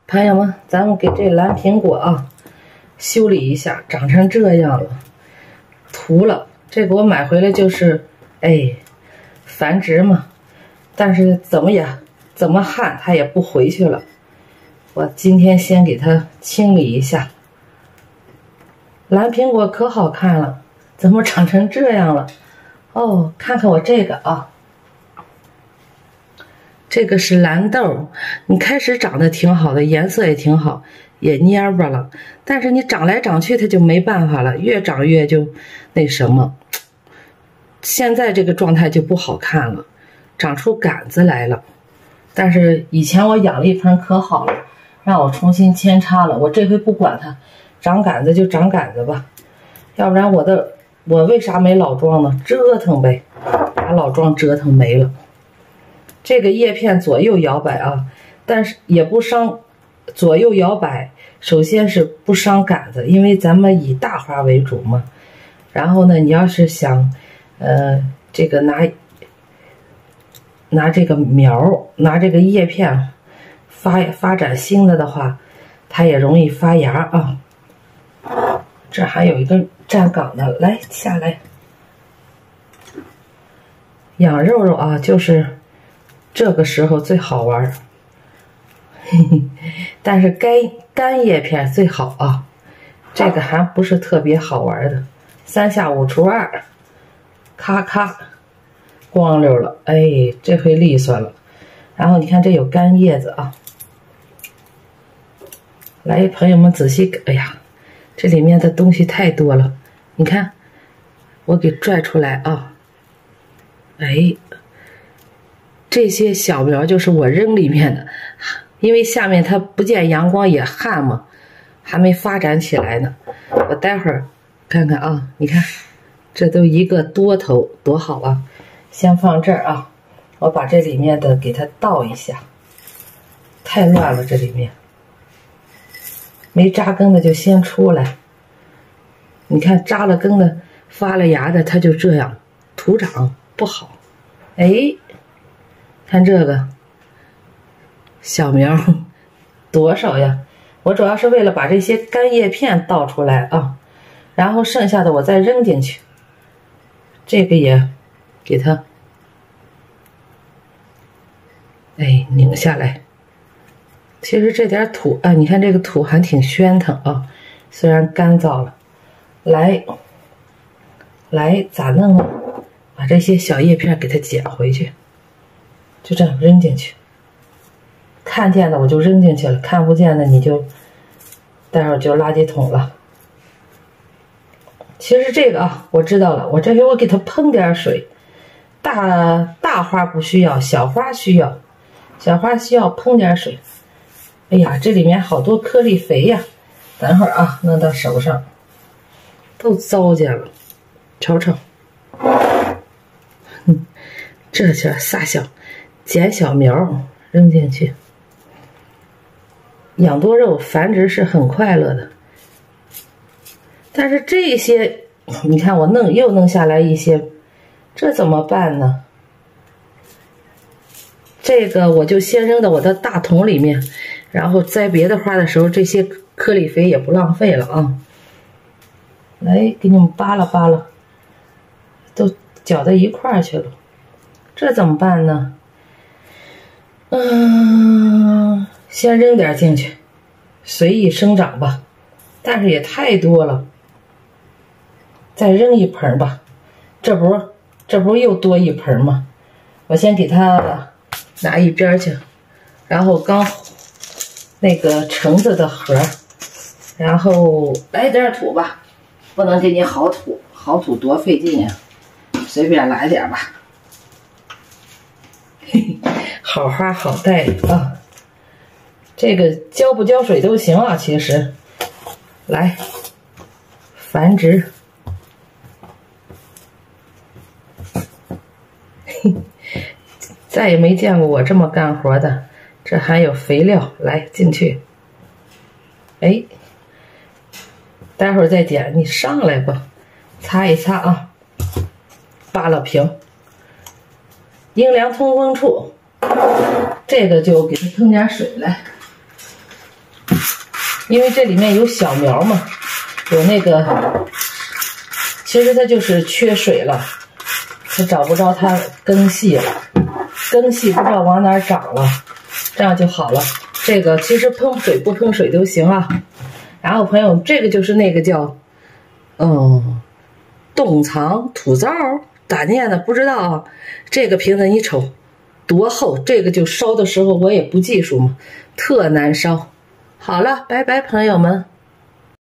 朋友们，咱们给这蓝苹果啊修理一下，长成这样了，涂了。这个我买回来就是繁殖嘛，但是怎么焊它也不回去了。我今天先给它清理一下。蓝苹果可好看了，怎么长成这样了？哦，看看我这个啊。这个是蓝豆，你开始长得挺好的，颜色也挺好，也蔫巴了，但是你长来长去它就没办法了，越长越就那什么。现在这个状态就不好看了，长出杆子来了。但是以前我养了一盆可好了，让我重新扦插了，我这回不管它，长杆子就长杆子吧，要不然我为啥没老桩呢？折腾呗，把老桩折腾没了。这个叶片左右摇摆啊，但是也不伤。左右摇摆，首先是不伤杆子，因为咱们以大花为主嘛。然后呢，你要是想，这个拿这个苗，拿这个叶片发展新的话，它也容易发芽啊。这还有一个站岗的，来下来。养肉肉啊，就是这个时候最好玩，但是干叶片最好啊，这个还不是特别好玩的。3下5除2，咔咔，光溜了，这回利索了。然后你看这有干叶子啊，来，朋友们仔细，哎呀，这里面的东西太多了，你看，我给拽出来啊，这些小苗就是我扔里面的，因为下面它不见阳光也旱嘛，还没发展起来呢。我待会儿看看啊，你看，这都一个多头，多好啊！先放这儿啊，我把这里面的给它倒一下，太乱了，这里面没扎根的就先出来。你看扎了根的、发了芽的，它就这样，土长不好。看这个小苗多少呀？我主要是为了把这些干叶片倒出来啊，然后剩下的我再扔进去。这个也给它拧下来。其实这点土啊，你看这个土还挺喧腾啊，虽然干燥了。来咋弄呢？把这些小叶片给它捡回去，就这样扔进去。看见的我就扔进去了，看不见的你就待会儿就垃圾桶了。其实这个啊，我知道了，我这回我给它喷点水。大花不需要，小花需要，小花需要喷点水。哎呀，这里面好多颗粒肥呀！等会儿啊，弄到手上都糟践了，瞅瞅。这叫撒小捡小苗扔进去。养多肉繁殖是很快乐的，但是这些你看我又弄下来一些，这怎么办呢？这个我就先扔到我的大桶里面，然后栽别的花的时候，这些颗粒肥也不浪费了啊。来，给你们扒拉扒拉，都搅到一块儿去了，这怎么办呢？先扔点进去，随意生长吧，但是也太多了。再扔一盆吧，这不又多一盆吗？我先给它拿一边去，然后刚那个橙子的核，然后来点土吧，不能给你好土多费劲呀，随便来点吧。好花好带啊，这个浇不浇水都行啊，其实。来，繁殖。再也没见过我这么干活的，这还有肥料，来进去。待会儿再捡，你上来吧，擦一擦啊，扒拉平。阴凉通风处，这个就给它喷点水来。因为这里面有小苗嘛，有那个，其实它就是缺水了，它找不着它根系了，根系不知道往哪儿长了，这样就好了。这个其实喷水不喷水都行啊。然后朋友，这个就是那个叫，洞藏土灶，咋念的不知道啊。这个瓶子你瞅多厚，这个就烧的时候我也不技术嘛，特难烧。好了，拜拜朋友们。